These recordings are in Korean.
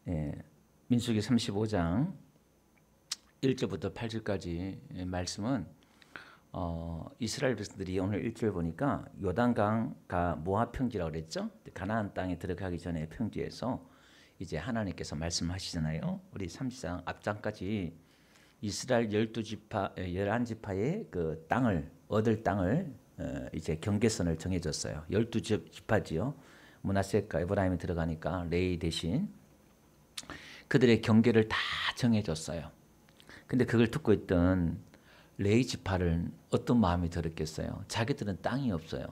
예, 민수기 35장 1절부터 8절까지 말씀은 이스라엘 백성들이 오늘 1절 보니까 요단강가 모압 평지라고 그랬죠. 가나안 땅에 들어가기 전에 평지에서 이제 하나님께서 말씀하시잖아요. 우리 30장 앞장까지 이스라엘 12지파 11지파의 그 땅을 얻을 땅을 이제 경계선을 정해줬어요. 12지파지요. 므낫세과 에브라임이 들어가니까 레위 대신 그들의 경계를 다 정해줬어요. 근데 그걸 듣고 있던 레위 지파는 어떤 마음이 들었겠어요? 자기들은 땅이 없어요.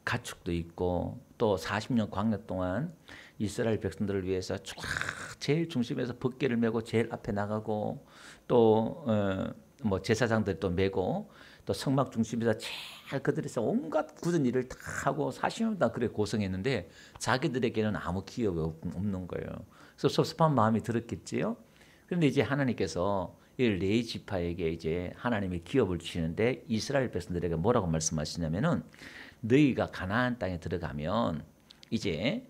가축도 있고 또 40년 광야 동안 이스라엘 백성들을 위해서 제일 중심에서 벗개를 메고 제일 앞에 나가고 또 뭐 제사장들 또 메고 또 성막 중심에서 제일 그들에서 온갖 굳은 일을 다 하고 40년 다 그래 고생했는데 자기들에게는 아무 기업이 없는 거예요. 그래서 섭섭한 마음이 들었겠지요. 그런데 이제 하나님께서 이 레위 지파에게 이제 하나님의 기업을 주시는데 이스라엘 백성들에게 뭐라고 말씀하시냐면은 너희가 가나안 땅에 들어가면 이제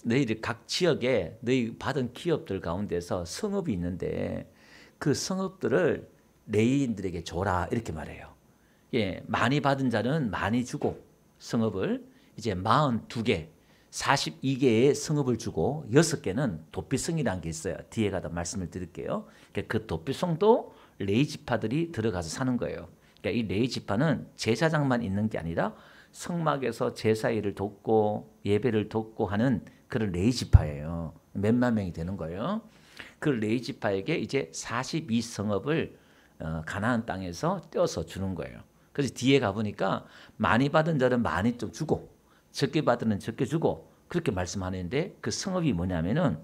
너희들 각 지역에 너희 받은 기업들 가운데서 성읍이 있는데 그 성읍들을 레위인들에게 줘라 이렇게 말해요. 예, 많이 받은 자는 많이 주고 성읍을 이제 42개 42개의 성읍을 주고 6개는 도피성이라는 게 있어요. 뒤에 가다 말씀을 드릴게요. 그 도피성도 레위 지파들이 들어가서 사는 거예요. 그러니까 이 레위 지파는 제사장만 있는 게 아니라 성막에서 제사 일을 돕고 예배를 돕고 하는 그런 레위 지파예요. 몇만 명이 되는 거예요. 그 레위 지파에게 이제 42성읍을 가나안 땅에서 떼어서 주는 거예요. 그래서 뒤에 가보니까 많이 받은 자는 많이 좀 주고 적게 받은 자는 적게 주고 그렇게 말씀하는데 그 성읍이 뭐냐면은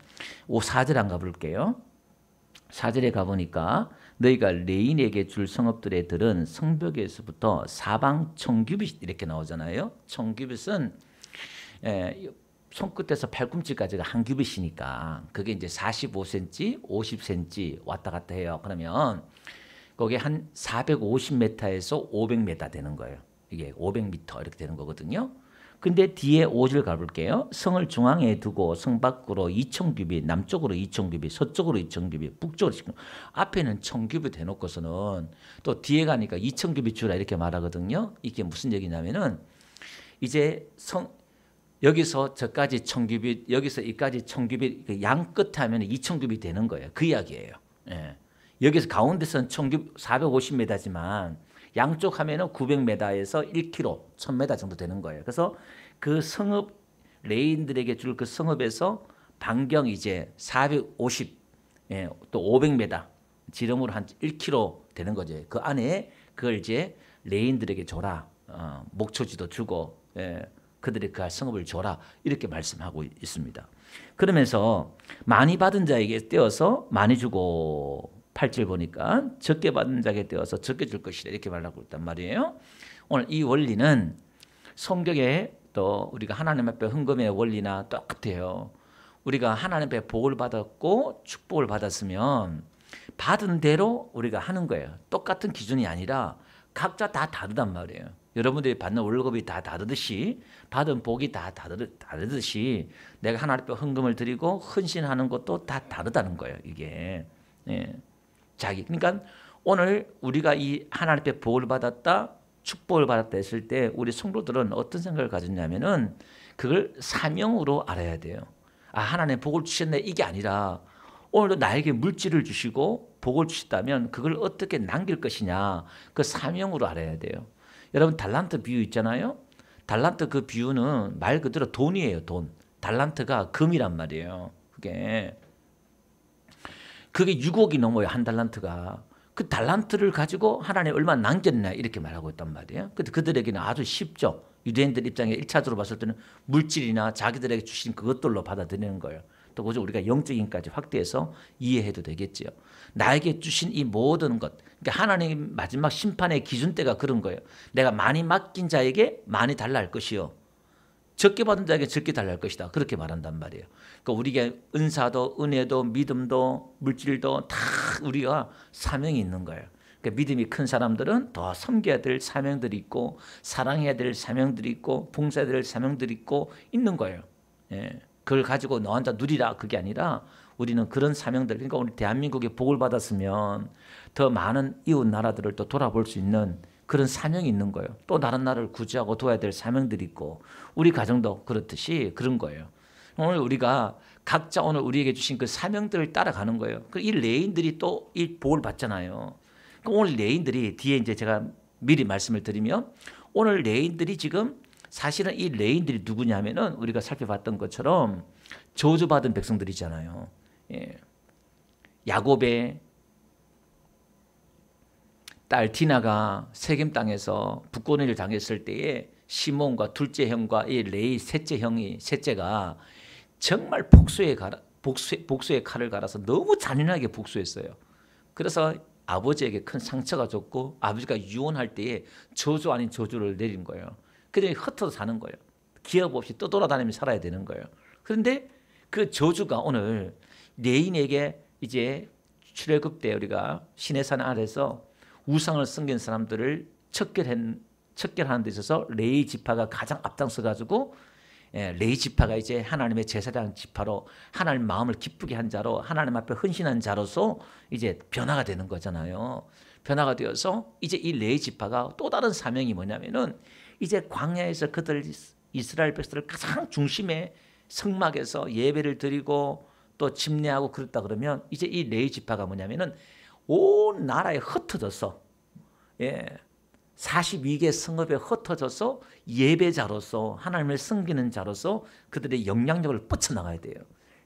4절 안 가볼게요. 4절에 가보니까 너희가 레인에게 줄 성읍들의 들은 성벽에서부터 사방 1000규빗 이렇게 나오잖아요. 1000규빗은 손끝에서 팔꿈치까지가 한 규빗이니까 그게 이제 45cm, 50cm 왔다 갔다 해요. 그러면 거기에 한 450m에서 500m 되는 거예요. 이게 500m 이렇게 되는 거거든요. 근데 뒤에 5절 가볼게요. 성을 중앙에 두고 성 밖으로 2000규빗, 남쪽으로 2000규빗, 서쪽으로 2000규빗, 북쪽으로 2000규빗. 앞에는 1000규빗 해놓고서는 또 뒤에 가니까 2000규빗 주라 이렇게 말하거든요. 이게 무슨 얘기냐면은 이제 여기서 저까지 1000규빗, 여기서 이까지 1000규빗, 양 끝에 하면 2000규빗 되는 거예요. 그 이야기예요. 예. 여기서 가운데서는 450m지만 양쪽 하면은 900m에서 1km, 1000m 정도 되는 거예요. 그래서 그 성읍 레인들에게 줄 그 성읍에서 반경 이제 450, 또 500m, 지름으로 한 1km 되는 거죠. 그 안에 그걸 이제 레인들에게 줘라. 목초지도 주고 그들이 그 성읍을 줘라 이렇게 말씀하고 있습니다. 그러면서 많이 받은 자에게 떼어서 많이 주고 8절 보니까 적게 받은 자에게 떼어서 적게 줄 것이다 이렇게 말하고 있단 말이에요. 오늘 이 원리는 성경에 또 우리가 하나님 앞에 헌금의 원리나 똑같아요. 우리가 하나님 앞에 복을 받았고 축복을 받았으면 받은 대로 우리가 하는 거예요. 똑같은 기준이 아니라 각자 다 다르단 말이에요. 여러분들이 받는 월급이 다 다르듯이 받은 복이 다 다르듯이 내가 하나님 앞에 헌금을 드리고 헌신하는 것도 다 다르다는 거예요. 이게 그러니까 오늘 우리가 이 하나님 앞에 복을 받았다 축복을 받았다 했을 때 우리 성도들은 어떤 생각을 가졌냐면은 그걸 사명으로 알아야 돼요. 하나님 복을 주셨네 이게 아니라 오늘도 나에게 물질을 주시고 복을 주셨다면 그걸 어떻게 남길 것이냐 그 사명으로 알아야 돼요. 여러분 달란트 비유 있잖아요. 달란트 그 비유는 말 그대로 돈이에요. 돈. 달란트가 금이란 말이에요. 그게 6억이 넘어요. 한 달란트가. 그 달란트를 가지고 하나님 얼마 남겼나 이렇게 말하고 있단 말이에요. 근데 그들에게는 아주 쉽죠. 유대인들 입장에 1차적으로 봤을 때는 물질이나 자기들에게 주신 그것들로 받아들이는 거예요. 또 그저 우리가 영적인까지 확대해서 이해해도 되겠지요. 나에게 주신 이 모든 것, 그러니까 하나님 마지막 심판의 기준대가 그런 거예요. 내가 많이 맡긴 자에게 많이 달라 할 것이요. 적게 받은 자에게 적게 달라 할 것이다. 그렇게 말한단 말이에요. 그러니까 우리가 은사도 은혜도 믿음도 물질도 다 우리가 사명이 있는 거예요. 그러니까 믿음이 큰 사람들은 더 섬겨야 될 사명들이 있고 사랑해야 될 사명들이 있고 봉사해야 될 사명들이 있고 있는 거예요. 그걸 가지고 너 혼자 누리라 그게 아니라 우리는 그런 사명들, 그러니까 우리 대한민국이 복을 받았으면 더 많은 이웃 나라들을 또 돌아볼 수 있는 그런 사명이 있는 거예요. 또 다른 나라를 구제하고 도와야 될 사명들이 있고 우리 가정도 그렇듯이 그런 거예요. 오늘 우리가 각자 오늘 우리에게 주신 그 사명들을 따라가는 거예요. 이 레인들이 또 이 복을 받잖아요. 오늘 레인들이 뒤에 이제 제가 미리 말씀을 드리면 오늘 레인들이 지금 사실은 이 레인들이 누구냐면은 우리가 살펴봤던 것처럼 저주받은 백성들이잖아요. 예. 야곱의 딸 디나가 세겜 땅에서 북권을 당했을 때에 시몬과 둘째 형과 이 레이 셋째가 정말 복수의 칼을 갈아서 너무 잔인하게 복수했어요. 그래서 아버지에게 큰 상처가 줬고 아버지가 유언할 때에 저주 아닌 저주를 내린 거예요. 그들이 흩어져 사는 거예요. 기업 없이 떠돌아다니며 살아야 되는 거예요. 그런데 그 저주가 오늘 레인에게 이제 출애굽 때 우리가 시내산 아래서 우상을 섬긴 사람들을 척결하는 데 있어서 레위 지파가 가장 앞장서 가지고 레위 지파가 이제 하나님의 제사장 지파로 하나님 마음을 기쁘게 한 자로 하나님 앞에 헌신한 자로서 이제 변화가 되는 거잖아요. 변화가 되어서 이제 이 레위 지파가 또 다른 사명이 뭐냐면은 이제 광야에서 그들 이스라엘 백성들 가장 중심에 성막에서 예배를 드리고 또 침례하고 그랬다 그러면 이제 이 레위 지파가 뭐냐면은 온 나라에 흩어져서 42개 성읍에 흩어져서 예배자로서 하나님을 섬기는 자로서 그들의 영향력을 뻗쳐나가야 돼요.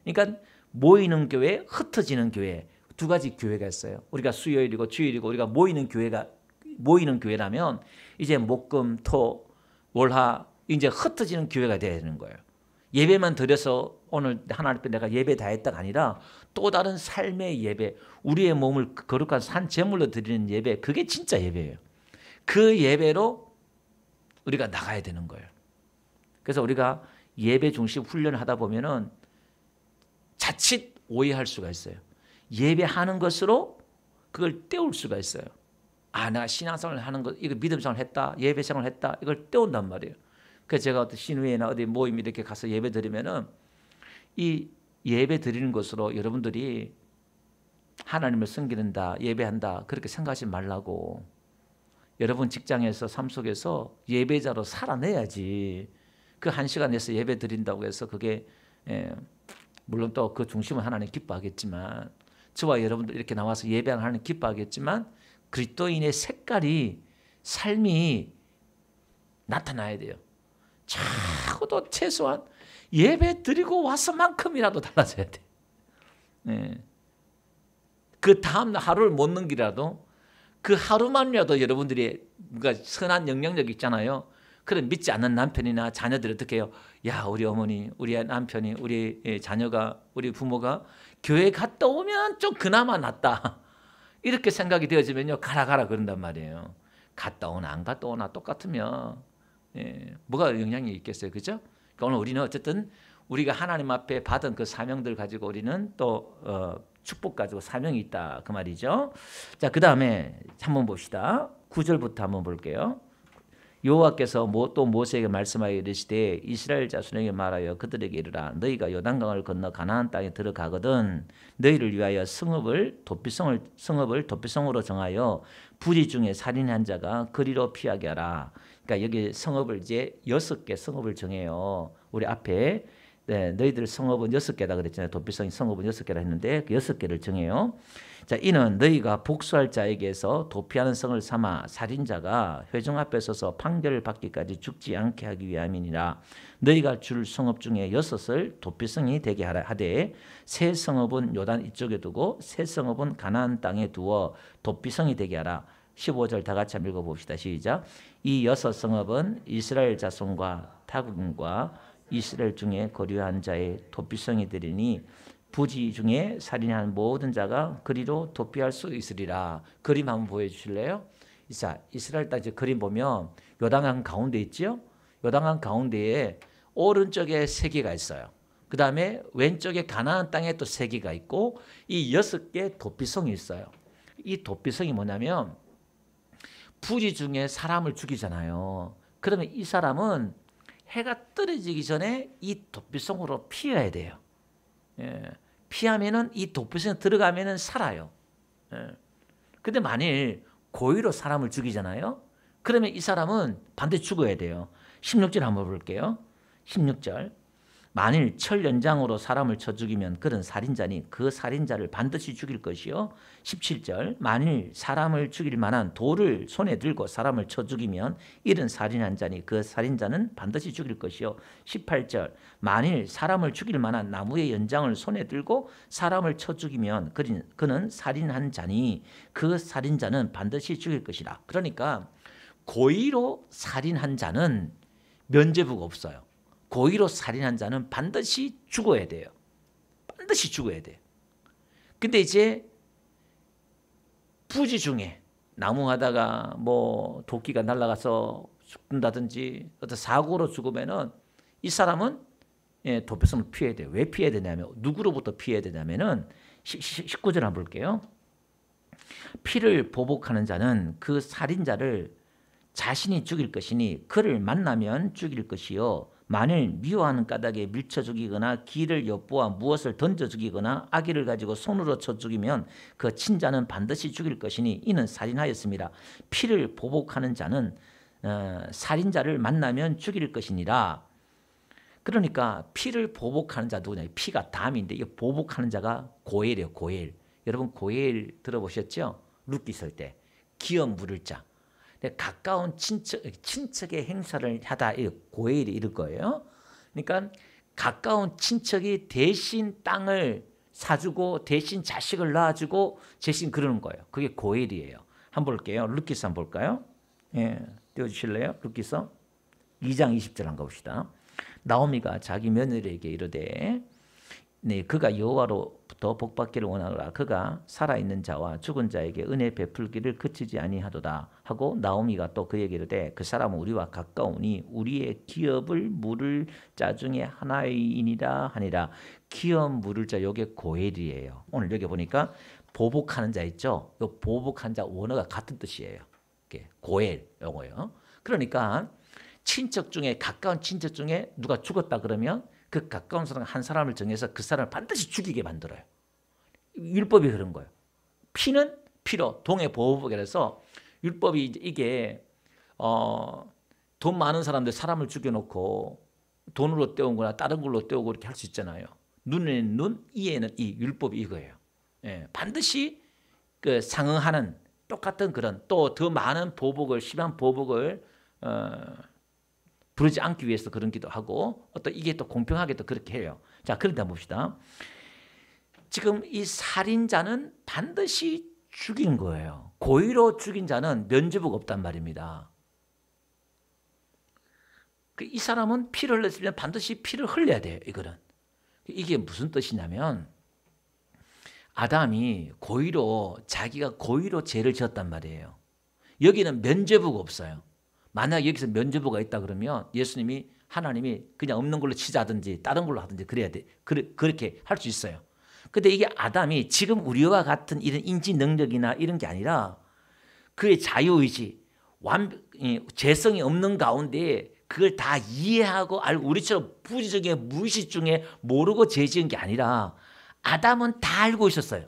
그러니까 모이는 교회, 흩어지는 교회 두 가지 교회가 있어요. 우리가 수요일이고 주일이고 우리가 모이는 교회라면 이제 목금, 토, 월화 이제 흩어지는 교회가 돼야 되는 거예요. 예배만 드려서 오늘 하나님 앞에 내가 예배 다 했다가 아니라 또 다른 삶의 예배, 우리의 몸을 거룩한 산 제물로 드리는 예배, 그게 진짜 예배예요. 그 예배로 우리가 나가야 되는 거예요. 그래서 우리가 예배 중심 훈련을 하다 보면은 자칫 오해할 수가 있어요. 예배하는 것으로 그걸 때울 수가 있어요. 아, 내가 신앙생활을 하는 것, 이거 믿음생활을 했다, 예배생활을 했다, 이걸 때운단 말이에요. 그래서 제가 어떤 신우회나 어디 모임 이렇게 가서 예배 드리면은 이 예배 드리는 것으로 여러분들이 하나님을 섬기는다, 예배한다 그렇게 생각하지 말라고. 여러분 직장에서 삶 속에서 예배자로 살아내야지. 그 1시간 내서 예배 드린다고 해서 그게 물론 또 그 중심은 하나님 기뻐하겠지만 저와 여러분들 이렇게 나와서 예배하는 하나님 기뻐하겠지만 그리스도인의 색깔이 삶이 나타나야 돼요. 적어도 최소한 예배 드리고 와서만큼이라도 달라져야 돼. 그 다음 하루를 못 넘기라도 그 하루만이라도 여러분들이 뭔가 선한 영향력이 있잖아요. 그런 믿지 않는 남편이나 자녀들이 어떻게 해요? 야, 우리 어머니, 우리 남편이, 우리 자녀가, 우리 부모가 교회 갔다 오면 좀 그나마 낫다. 이렇게 생각이 되어지면요. 가라 그런단 말이에요. 갔다 오나 안 갔다 오나 똑같으면 뭐가 영향이 있겠어요. 그죠? 그러니까 오늘 우리는 어쨌든 우리가 하나님 앞에 받은 그 사명들 가지고 우리는 또 축복 가지고 사명이 있다 그 말이죠. 자, 그 다음에 한번 봅시다. 9절부터 한번 볼게요. 여호와께서 또 모세에게 말씀하여 이르시되 이스라엘 자손에게 말하여 그들에게 이르라 너희가 요단강을 건너 가나안 땅에 들어가거든 너희를 위하여 성읍을 도피성으로 정하여 부지 중에 살인한 자가 거리로 피하게 하라. 그러니까 여기 성읍을 이제 6개 성읍을 정해요. 우리 앞에 너희들 성읍은 6개다 그랬잖아요. 도피성이 성읍은 6개라 했는데 그 6개를 정해요. 자, 이는 너희가 복수할 자에게서 도피하는 성을 삼아 살인자가 회중 앞에 서서 판결을 받기까지 죽지 않게 하기 위함이니라. 너희가 줄 성읍 중에 6을 도피성이 되게 하되 세 성읍은 요단 이쪽에 두고 세 성읍은 가나안 땅에 두어 도피성이 되게 하라. 15절 다 같이 한번 읽어봅시다. 시작. 이 6성읍은 이스라엘 자손과 타국인과 이스라엘 중에 거류한 자의 도피성이 되리니 부지 중에 살인한 모든 자가 그리로 도피할 수 있으리라. 그림 한번 보여주실래요? 자, 이스라엘 땅 그림 보면 요단강 가운데 있죠? 요단강 가운데에 오른쪽에 3개가 있어요. 그 다음에 왼쪽에 가나안 땅에 또 3개가 있고 이 6개 도피성이 있어요. 이 도피성이 뭐냐면 부지 중에 사람을 죽이잖아요. 그러면 이 사람은 해가 떨어지기 전에 이 도피성으로 피해야 돼요. 피하면은 이 도피성에 들어가면은 살아요. 예. 근데 만일 고의로 사람을 죽이잖아요. 그러면 이 사람은 반드시 죽어야 돼요. 16절 한번 볼게요. 16절. 만일 철 연장으로 사람을 쳐 죽이면 그런 살인자니 그 살인자를 반드시 죽일 것이요. 17절. 만일 사람을 죽일 만한 돌을 손에 들고 사람을 쳐 죽이면 이런 살인한 자니 그 살인자는 반드시 죽일 것이요. 18절. 만일 사람을 죽일 만한 나무의 연장을 손에 들고 사람을 쳐 죽이면 그는 살인한 자니 그 살인자는 반드시 죽일 것이라. 그러니까 고의로 살인한 자는 면죄부가 없어요. 고의로 살인한 자는 반드시 죽어야 돼요. 반드시 죽어야 돼요. 근데 이제 부지 중에 나무 하다가 뭐 도끼가 날아가서 죽는다든지 어떤 사고로 죽으면은 이 사람은 도피성을 피해야 돼요. 왜 피해야 되냐면 누구로부터 피해야 되냐면은 19절 한번 볼게요. 피를 보복하는 자는 그 살인자를 자신이 죽일 것이니 그를 만나면 죽일 것이요. 만일 미워하는 까닭에 밀쳐 죽이거나 길을 엿보아 무엇을 던져 죽이거나 아기를 가지고 손으로 쳐 죽이면 그 친자는 반드시 죽일 것이니 이는 살인하였습니다. 피를 보복하는 자는 살인자를 만나면 죽일 것이니라. 그러니까 피를 보복하는 자 누구냐? 피가 담인데 이 보복하는 자가 고엘이에요. 고엘. 여러분 고엘 들어보셨죠? 룻기 쓸 때 기업 물을 자. 가까운 친척의 행사를 하다 고엘이 이럴 거예요. 그러니까 가까운 친척이 대신 땅을 사주고 대신 자식을 낳아주고 대신 그러는 거예요. 그게 고엘이에요. 한번 볼게요. 룻기서 한번 볼까요? 예, 띄워주실래요? 룻기서 2장 20절 한번 봅시다. 나오미가 자기 며느리에게 이르되 네, 그가 여호와로부터 복받기를 원하노라. 그가 살아있는 자와 죽은 자에게 은혜 베풀기를 그치지 아니하도다 하고 나오미가 또 그에게 이르되 그 사람은 우리와 가까우니 우리의 기업을 물을 자 중에 하나이니라 하니라. 기업 물을 자 요게 고엘이에요. 오늘 여기 보니까 보복하는 자 있죠. 요 보복한 자 원어가 같은 뜻이에요. 고엘 용어요. 그러니까 친척 중에 가까운 친척 중에 누가 죽었다 그러면 그 가까운 사람 한 사람을 정해서 그 사람을 반드시 죽이게 만들어요. 율법이 그런 거예요. 피는 피로 동해보호법이라서 율법이 이게 돈 많은 사람들 사람을 죽여놓고 돈으로 때우거나 다른 걸로 때우고 이렇게 할 수 있잖아요. 눈에는 눈, 이에는 이 율법이 이거예요. 예, 반드시 그 상응하는 똑같은 그런 또 더 많은 보복을 심한 보복을 부르지 않기 위해서 그런 기도 하고 어떤 이게 또 공평하게 또 그렇게 해요. 자, 그런데 한번 봅시다. 지금 이 살인자는 반드시 죽인 거예요. 고의로 죽인 자는 면죄부가 없단 말입니다. 이 사람은 피를 흘렸으면 반드시 피를 흘려야 돼요. 이거는. 이게 무슨 뜻이냐면 아담이 자기가 고의로 죄를 지었단 말이에요. 여기는 면죄부가 없어요. 만약 여기서 면죄부가 있다 그러면 예수님이 하나님이 그냥 없는 걸로 치자든지 다른 걸로 하든지 그래야 돼. 그렇게 할 수 있어요. 근데 이게 아담이 지금 우리와 같은 이런 인지 능력이나 이런 게 아니라 그의 자유의지, 죄성이 없는 가운데 그걸 다 이해하고 알고 우리처럼 부지적인 무의식 중에 모르고 죄 지은 게 아니라 아담은 다 알고 있었어요.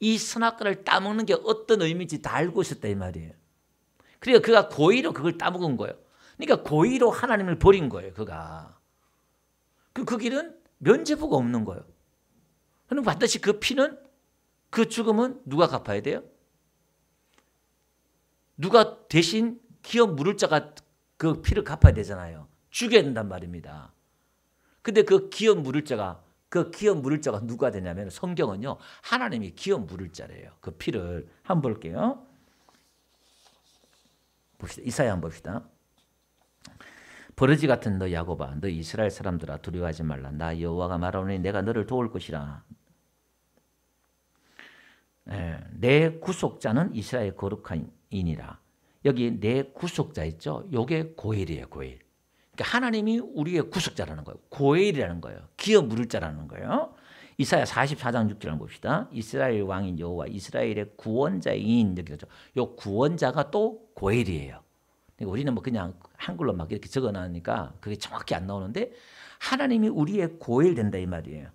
이 선악과를 따먹는 게 어떤 의미인지 다 알고 있었다 이 말이에요. 그러니까 그가 고의로 그걸 따먹은 거예요. 그러니까 고의로 하나님을 버린 거예요. 그가. 그 길은 면죄부가 없는 거예요. 그럼 반드시 그 피는 그 죽음은 누가 갚아야 돼요? 누가 대신 기업 물을 자가 그 피를 갚아야 되잖아요. 죽여야 된단 말입니다. 근데 그 기업 물을 자가 누가 되냐면 성경은요. 하나님이 기업 물을 자래요. 그 피를 한번 볼게요. 봅시다. 이사야 한번 봅시다. 버러지 같은 너 야곱아, 너 이스라엘 사람들아 두려워하지 말라. 나 여호와가 말하노니 내가 너를 도울 것이라. 내 구속자는 이스라엘 거룩한이니라. 여기 내 구속자 있죠? 요게 고엘이에요. 고엘. 그러니까 하나님이 우리의 구속자라는 거예요. 고엘이라는 거예요. 기어 물을 자라는 거예요. 이사야 44장 6절 한번 봅시다. 이스라엘 왕인 여호와 이스라엘의 구원자인 여기죠. 요 구원자가 또 고엘이에요. 그러니까 우리는 뭐 그냥 한글로 막 이렇게 적어놨으니까 그게 정확히 안 나오는데 하나님이 우리의 고엘 된다 이 말이에요.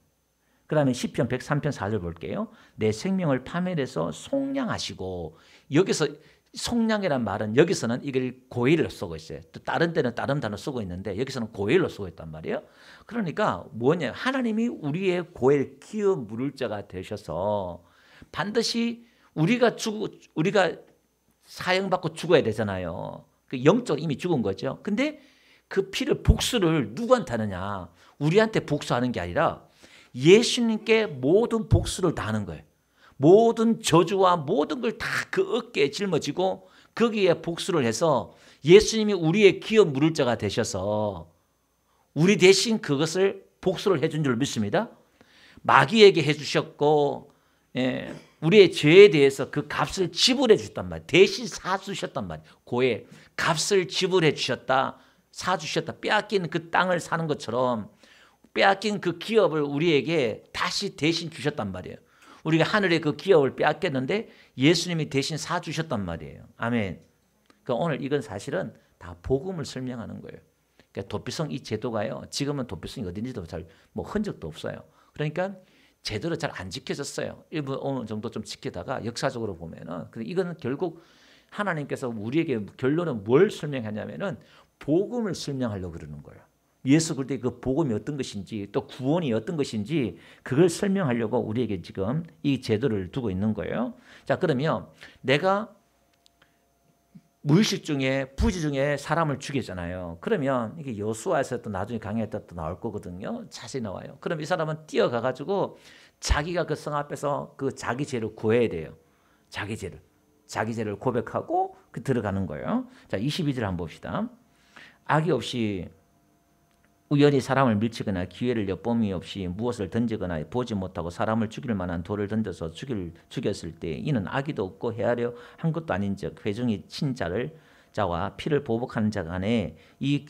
그 다음에 시편 103편 4절 볼게요. 내 생명을 파멸해서 속량하시고, 여기서 속량이란 말은 여기서는 이걸 고일로 쓰고 있어요. 또 다른 때는 다른 단어 쓰고 있는데 여기서는 고일로 쓰고 있단 말이에요. 그러니까 뭐냐, 하나님이 우리의 고일 기어 물을 자가 되셔서 반드시 우리가 사형받고 죽어야 되잖아요. 그 영적으로 이미 죽은 거죠. 근데 그 피를 복수를 누구한테 하느냐, 우리한테 복수하는 게 아니라 예수님께 모든 복수를 다 하는 거예요. 모든 저주와 모든 걸 다 그 어깨에 짊어지고 거기에 복수를 해서 예수님이 우리의 기어 물을 자가 되셔서 우리 대신 그것을 복수를 해준 줄 믿습니다. 마귀에게 해주셨고, 우리의 죄에 대해서 그 값을 지불해 주셨단 말이에요. 대신 사주셨단 말이에요. 고에 값을 지불해 주셨다, 사주셨다. 빼앗긴 그 땅을 사는 것처럼 빼앗긴 그 기업을 우리에게 다시 대신 주셨단 말이에요. 우리가 하늘의 그 기업을 빼앗겼는데 예수님이 대신 사주셨단 말이에요. 아멘. 그러니까 오늘 이건 사실은 다 복음을 설명하는 거예요. 그러니까 도피성 이 제도가요, 지금은 도피성이 어딘지도 잘 뭐 흔적도 없어요. 그러니까 제대로 잘 안 지켜졌어요. 일부 어느 정도 좀 지키다가 역사적으로 보면은, 이거는 결국 하나님께서 우리에게 결론은 뭘 설명하냐면은 복음을 설명하려고 그러는 거예요. 예수 그리스도의 그 복음이 어떤 것인지, 또 구원이 어떤 것인지 그걸 설명하려고 우리에게 지금 이 제도를 두고 있는 거예요. 자, 그러면 내가 무의식 중에 부지 중에 사람을 죽였잖아요. 그러면 이게 여호수아에서 또 나중에 강의에 또 나올 거거든요. 자세히 나와요. 그럼 이 사람은 뛰어가 가지고 자기가 그 성 앞에서 그 자기 죄를 구해야 돼요. 자기 죄를 고백하고 그 들어가는 거예요. 자, 22절 한번 봅시다. 악의 없이 우연히 사람을 밀치거나 기회를 엿봄이 없이 무엇을 던지거나 보지 못하고 사람을 죽일 만한 돌을 던져서 죽였을 때 이는 악의도 없고 헤아려 한 것도 아닌즉 회중이 자와 피를 보복하는 자 간에 이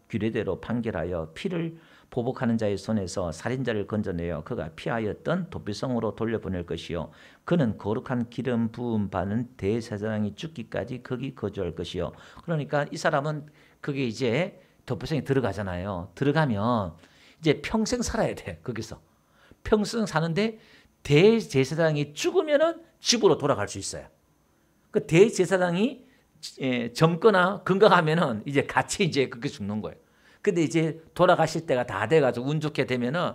규례대로 판결하여 피를 보복하는 자의 손에서 살인자를 건져내어 그가 피하였던 도피성으로 돌려보낼 것이요 그는 거룩한 기름 부음 받는 대제사장이 죽기까지 거기 거주할 것이요. 그러니까 이 사람은 그게 이제 도피성에 들어가잖아요. 들어가면 이제 평생 살아야 돼. 거기서 평생 사는데 대제사장이 죽으면은 집으로 돌아갈 수 있어요. 그 대제사장이 젊거나 건강하면은 이제 같이 이제 그렇게 죽는 거예요. 근데 이제 돌아가실 때가 다 돼가지고 운 좋게 되면은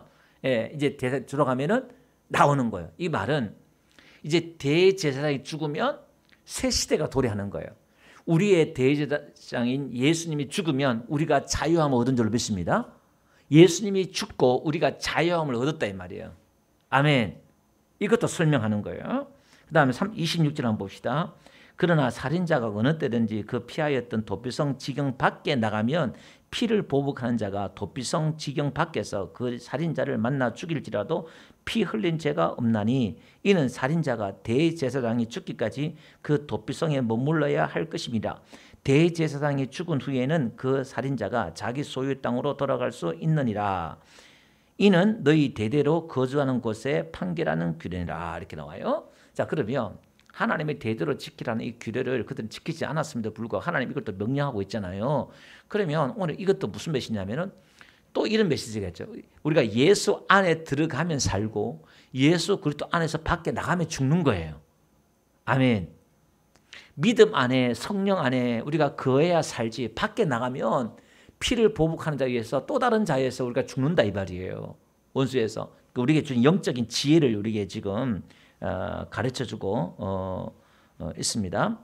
이제 들어가면은 나오는 거예요. 이 말은 이제 대제사장이 죽으면 새 시대가 도래하는 거예요. 우리의 대제사장인 예수님이 죽으면 우리가 자유함을 얻은 줄로 믿습니다. 예수님이 죽고 우리가 자유함을 얻었다 이 말이에요. 아멘. 이것도 설명하는 거예요. 그 다음에 26절 한번 봅시다. 그러나 살인자가 어느 때든지 그 피하였던 도피성 지경 밖에 나가면 피를 보복하는 자가 도피성 지경 밖에서 그 살인자를 만나 죽일지라도 피 흘린 죄가 없나니 이는 살인자가 대제사장이 죽기까지 그 도피성에 머물러야 할 것입니다. 대제사장이 죽은 후에는 그 살인자가 자기 소유 땅으로 돌아갈 수 있느니라. 이는 너희 대대로 거주하는 곳에 판결하는 규례니라. 이렇게 나와요. 자, 그러면 하나님의 대대로 지키라는 이 규례를 그들은 지키지 않았음에도 불구하고 하나님 이걸 또 명령하고 있잖아요. 그러면 오늘 이것도 무슨 메시지냐면은 또 이런 메시지겠죠. 우리가 예수 안에 들어가면 살고 예수 그리스도 안에서 밖에 나가면 죽는 거예요. 아멘. 믿음 안에 성령 안에 우리가 거해야 살지 밖에 나가면 피를 보복하는 자에 의해서 또 다른 자에서 우리가 죽는다 이 말이에요. 원수에서. 우리에게 준 영적인 지혜를 우리에게 지금 가르쳐주고 있습니다.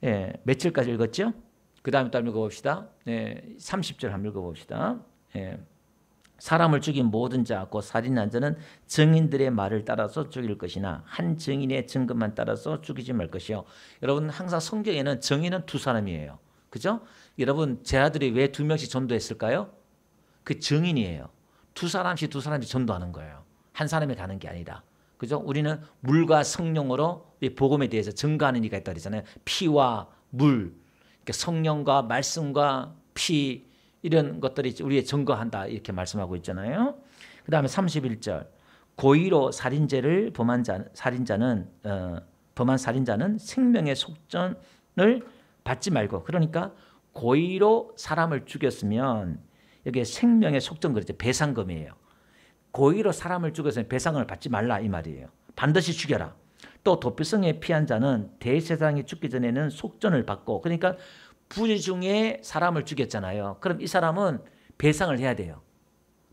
예, 며칠까지 읽었죠? 그 다음에 또 읽어봅시다. 30절 한번 읽어봅시다. 예. 사람을 죽인 모든 자, 곧 살인한 자는 증인들의 말을 따라서 죽일 것이나 한 증인의 증거만 따라서 죽이지 말 것이요. 여러분 항상 성경에는 증인은 두 사람이에요. 그죠? 여러분 제 아들이 왜 2명씩 전도했을까요? 그 증인이에요. 두 사람씩 전도하는 거예요. 한 사람이 가는 게 아니라. 그죠? 우리는 물과 성령으로 이 복음에 대해서 증거하는 이가 있다 그러잖아요. 피와 물, 그러니까 성령과 말씀과 피 이런 것들이 우리의 증거한다 이렇게 말씀하고 있잖아요. 그 다음에 31절 고의로 살인죄를 범한 살인자는 생명의 속전을 받지 말고, 그러니까 고의로 사람을 죽였으면 여기에 생명의 속전 그러죠. 배상금이에요. 고의로 사람을 죽여서 배상을 받지 말라 이 말이에요. 반드시 죽여라. 또 도피성에 피한 자는 대제사장이 죽기 전에는 속전을 받고, 그러니까 부지 중에 사람을 죽였잖아요. 그럼 이 사람은 배상을 해야 돼요.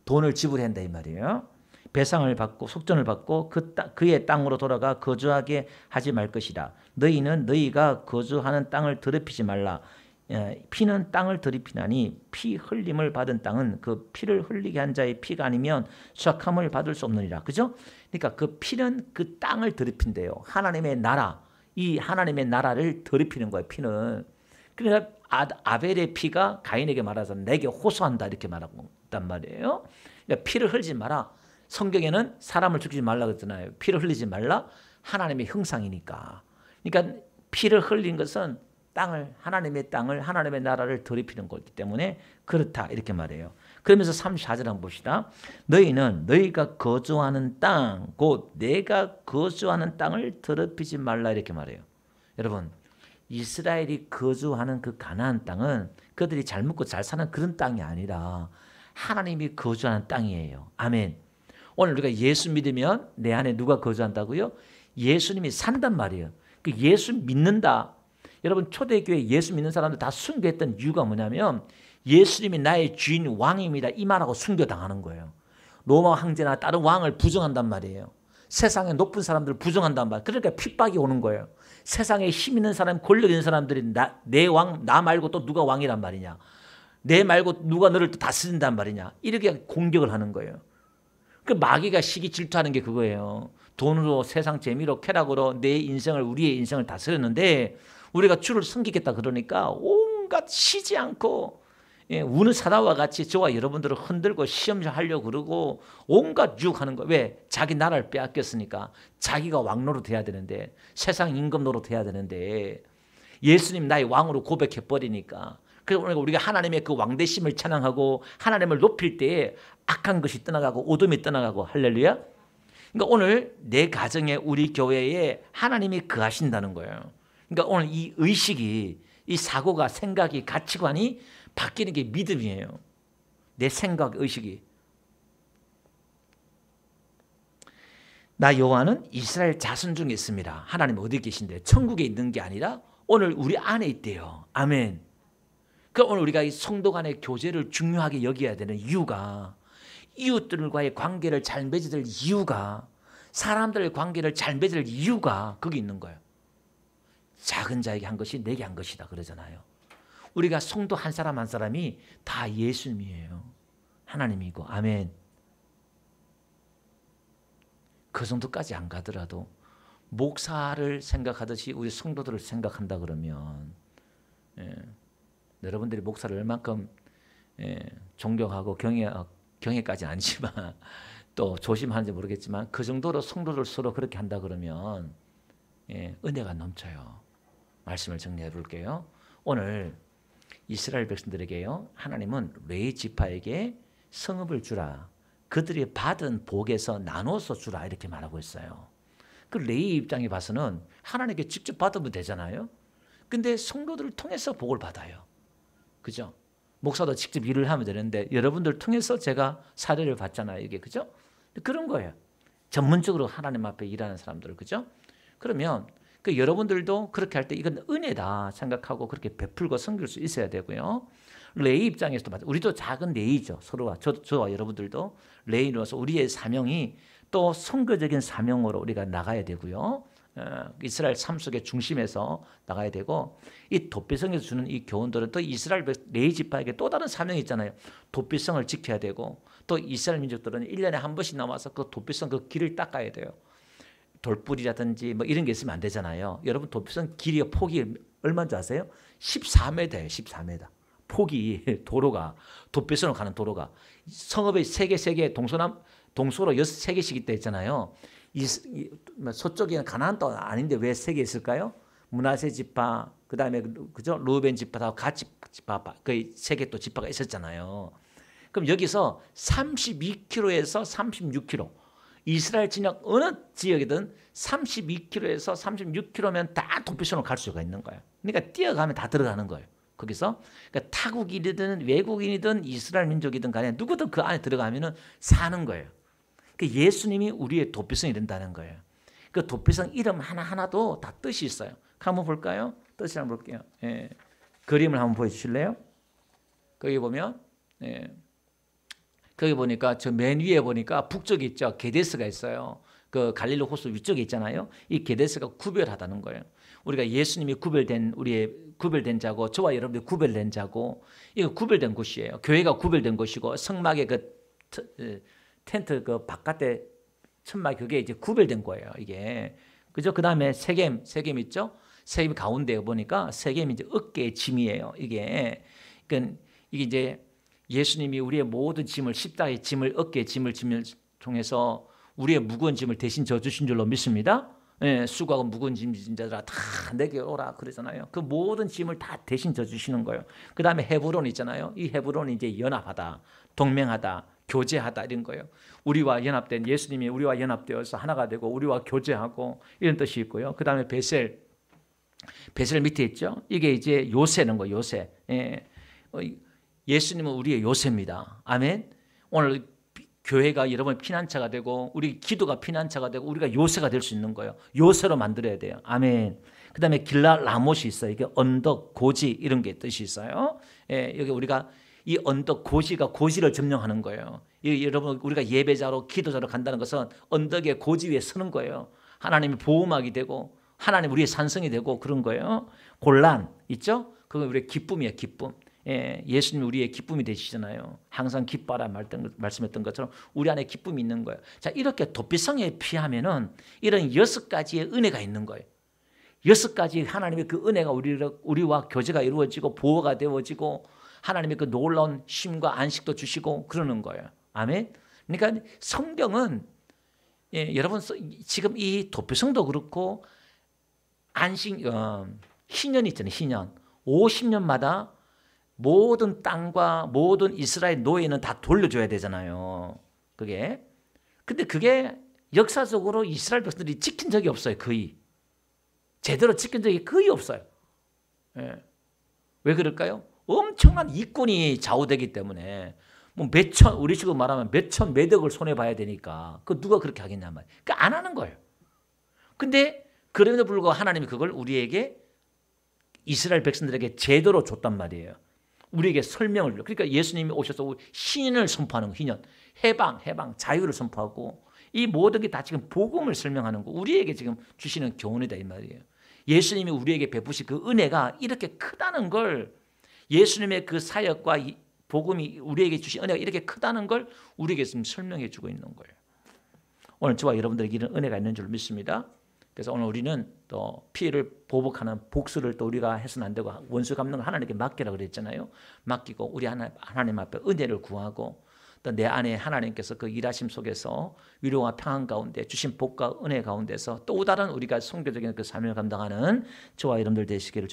돈을 지불해야 한다 이 말이에요. 배상을 받고 속전을 받고 그의 땅으로 돌아가 거주하게 하지 말 것이다. 너희는 너희가 거주하는 땅을 더럽히지 말라. 피는 땅을 더럽히나니 피 흘림을 받은 땅은 그 피를 흘리게 한 자의 피가 아니면 수확함을 받을 수 없느니라. 그죠? 그러니까 그 피는 그 땅을 더럽힌대요. 하나님의 나라, 이 하나님의 나라를 더럽히는 거예요. 피는. 그러니까 아벨의 피가 가인에게 말하자 내게 호소한다 이렇게 말했단 말이에요. 그러니까 피를 흘리지 마라. 성경에는 사람을 죽이지 말라 그랬잖아요. 피를 흘리지 말라. 하나님의 형상이니까. 그러니까 피를 흘린 것은 하나님의 땅을, 하나님의 나라를 더럽히는 거기 때문에 그렇다 이렇게 말해요. 그러면서 34절 한번 봅시다. 너희는 너희가 거주하는 땅, 곧 내가 거주하는 땅을 더럽히지 말라 이렇게 말해요. 여러분, 이스라엘이 거주하는 그 가나안 땅은 그들이 잘 먹고 잘 사는 그런 땅이 아니라 하나님이 거주하는 땅이에요. 아멘. 오늘 우리가 예수 믿으면 내 안에 누가 거주한다고요? 예수님이 산단 말이에요. 그 예수 믿는다. 여러분, 초대교회 예수 믿는 사람들 다 순교했던 이유가 뭐냐면 예수님이 나의 주인 왕입니다 이 말하고 순교당하는 거예요. 로마 황제나 다른 왕을 부정한단 말이에요. 세상에 높은 사람들을 부정한단 말이에요. 그러니까 핍박이 오는 거예요. 세상에 힘 있는 사람, 권력 있는 사람들이 내 왕, 나 말고 또 누가 왕이란 말이냐. 내 말고 누가 너를 또 다스린단 말이냐. 이렇게 공격을 하는 거예요. 그 마귀가 시기 질투하는 게 그거예요. 돈으로, 세상 재미로, 쾌락으로 내 인생을, 우리의 인생을 다스렸는데 우리가 주를 섬기겠다 그러니까 온갖 쉬지 않고 우는 사자와 같이 저와 여러분들을 흔들고 시험하려고 그러고 온갖 유혹하는 거예요. 왜? 자기 나라를 빼앗겼으니까. 자기가 왕 노릇해야 되는데, 세상 임금 노릇해야 되는데 예수님 나의 왕으로 고백해버리니까. 그래서 우리가 하나님의 그 왕대심을 찬양하고 하나님을 높일 때에 악한 것이 떠나가고 어둠이 떠나가고 할렐루야. 그러니까 오늘 내 가정에 우리 교회에 하나님이 거하신다는 거예요. 그러니까 오늘 이 의식이, 이 사고가, 생각이, 가치관이 바뀌는 게 믿음이에요. 내 생각, 의식이. 나 여호와는 이스라엘 자손 중에 있습니다. 하나님 어디 계신데? 천국에 있는 게 아니라 오늘 우리 안에 있대요. 아멘. 그러니까 오늘 우리가 이 성도 간의 교제를 중요하게 여겨야 되는 이유가, 이웃들과의 관계를 잘 맺을 이유가, 사람들의 관계를 잘 맺을 이유가 거기 있는 거예요. 작은 자에게 한 것이 내게 한 것이다 그러잖아요. 우리가 성도 한 사람 한 사람이 다 예수님이에요. 하나님이고. 아멘. 그 정도까지 안 가더라도 목사를 생각하듯이 우리 성도들을 생각한다 그러면 여러분들이 목사를 얼만큼 존경하고 경외까지는 아니지만 또 조심하는지 모르겠지만 그 정도로 성도들 서로 그렇게 한다 그러면 은혜가 넘쳐요. 말씀을 정리해 볼게요. 오늘 이스라엘 백성들에게요, 하나님은 레위 지파에게 성읍을 주라. 그들이 받은 복에서 나눠서 주라 이렇게 말하고 있어요. 그 레위 입장에 봐서는 하나님께 직접 받으면 되잖아요. 근데 성도들을 통해서 복을 받아요. 그죠? 목사도 직접 일을 하면 되는데 여러분들 통해서 제가 사례를 봤잖아요. 이게 그죠? 그런 거예요. 전문적으로 하나님 앞에 일하는 사람들, 그죠? 그러면 그 여러분들도 그렇게 할 때 이건 은혜다 생각하고 그렇게 베풀고 섬길 수 있어야 되고요. 레위 입장에서도 마찬가지. 우리도 작은 레위죠. 서로가 저와 여러분들도 레위로서 우리의 사명이 또 선교적인 사명으로 우리가 나가야 되고요. 이스라엘 삶 속의 중심에서 나가야 되고, 이 도피성에서 주는 이 교훈들은 또 이스라엘 레위 지파에게 또 다른 사명이 있잖아요. 도피성을 지켜야 되고, 또 이스라엘 민족들은 1년에 한 번씩 나와서 그 도피성 그 길을 닦아야 돼요. 돌뿌리라든지 뭐 이런 게 있으면 안 되잖아요. 여러분 도피성 길이 폭이 얼마인 줄 아세요? 14m예요. 14m. 폭이 도로가, 도피성으로 가는 도로가 성읍의 세 개 동서로 3개씩 있다 했잖아요. 서쪽에는 가나안 땅 아닌데 왜 3개 있을까요? 므낫세 지파, 그다음에 그죠? 루벤 지파하고 갓 지파, 그 3개 또 지파가 있었잖아요. 그럼 여기서 32km에서 36km, 이스라엘 진영 어느 지역이든 32km에서 36km면 다 도피성으로 갈 수가 있는 거예요. 그러니까 뛰어가면 다 들어가는 거예요. 거기서 그러니까 타국인이든 외국인이든 이스라엘 민족이든 간에 누구든 그 안에 들어가면은 사는 거예요. 그 예수님이 우리의 도피성이 된다는 거예요. 그 도피성 이름 하나하나도 다 뜻이 있어요. 한번 볼까요? 뜻을 한번 볼게요. 예. 그림을 한번 보여주실래요? 거기 보면 거기 보니까 저 맨 위에 보니까 북쪽에 있죠. 게데스가 있어요. 그 갈릴리 호수 위쪽에 있잖아요. 이 게데스가 구별하다는 거예요. 우리가 예수님이 우리의 구별된 자고 저와 여러분들이 구별된 자고 이거 구별된 곳이에요. 교회가 구별된 곳이고 성막의 그 텐트 그 바깥에 천막 그게 이제 구별된 거예요. 이게 그죠? 그 다음에 세겜 있죠? 세겜 가운데 보니까 세겜이 이제 어깨의 짐이에요. 이게 그러니까 이게 이제 예수님이 우리의 모든 짐을 십자가의 짐을 어깨의 짐을 통해서 우리의 무거운 짐을 대신 져주신 줄로 믿습니다. 예, 수고하고 무거운 짐 진 자들아 다 내게 오라 그러잖아요. 그 모든 짐을 다 대신 져주시는 거예요. 그 다음에 헤브론 있잖아요. 이 헤브론이 이제 연합하다, 동맹하다, 교제하다 이런 거예요. 우리와 연합된 예수님이 우리와 연합되어서 하나가 되고 우리와 교제하고 이런 뜻이 있고요. 그 다음에 베셀 밑에 있죠. 이게 이제 요새는 거예요. 요새. 예. 예수님은 우리의 요새입니다. 아멘. 오늘 교회가 여러분의 피난처가 되고 우리 기도가 피난처가 되고 우리가 요새가 될 수 있는 거예요. 요새로 만들어야 돼요. 아멘. 그 다음에 길라 라못이 있어요. 이게 언덕, 고지 이런 게 뜻이 있어요. 예, 여기 우리가 이 언덕, 고지가 고지를 점령하는 거예요. 여러분 우리가 예배자로 기도자로 간다는 것은 언덕의 고지 위에 서는 거예요. 하나님이 보호막이 되고 하나님 우리의 산성이 되고 그런 거예요. 곤란 있죠? 그건 우리의 기쁨이에요. 기쁨. 예, 예수님이 우리의 기쁨이 되시잖아요. 항상 기뻐라 말씀했던 것처럼 우리 안에 기쁨이 있는 거예요. 자, 이렇게 도피성에 피하면은 이런 6가지의 은혜가 있는 거예요. 6가지 하나님의 그 은혜가 우리와 교제가 이루어지고 보호가 되어지고 하나님의 그 놀라운 쉼과 안식도 주시고 그러는 거예요. 아멘. 그러니까 성경은 여러분 지금 이 도피성도 그렇고 희년 있잖아요. 희년 50년마다 모든 땅과 모든 이스라엘 노예는 다 돌려줘야 되잖아요. 근데 그게 역사적으로 이스라엘 백성들이 지킨 적이 없어요. 거의 제대로 지킨 적이 거의 없어요. 예. 왜 그럴까요? 엄청난 이권이 좌우되기 때문에 뭐 몇천 우리 식으로 말하면 몇천 몇억을 손해 봐야 되니까 그 누가 그렇게 하겠냐 말이에요. 그러니까 안 하는 거예요. 근데 그럼에도 불구하고 하나님이 그걸 우리에게 이스라엘 백성들에게 제대로 줬단 말이에요. 우리에게 설명을. 그러니까 예수님이 오셔서 신을 선포하는 거, 희년, 해방, 자유를 선포하고 이 모든 게 다 지금 복음을 설명하는 거. 우리에게 지금 주시는 교훈이다 이 말이에요. 예수님이 우리에게 베푸신 그 은혜가 이렇게 크다는 걸 예수님의 그 사역과 복음이 우리에게 주신 은혜가 이렇게 크다는 걸 우리에게 지금 설명해 주고 있는 거예요. 오늘 저와 여러분들에게 이런 은혜가 있는 줄 믿습니다. 그래서 오늘 우리는 또 피해를 보복하는 복수를 또 우리가 해서는 안 되고 원수 갚는 걸 하나님께 맡기라 그랬잖아요. 맡기고 우리 하나님 앞에 은혜를 구하고 또 내 안에 하나님께서 그 일하심 속에서 위로와 평안 가운데 주신 복과 은혜 가운데서 또 다른 우리가 선교적인 그 삶을 감당하는 저와 여러분들 되시기를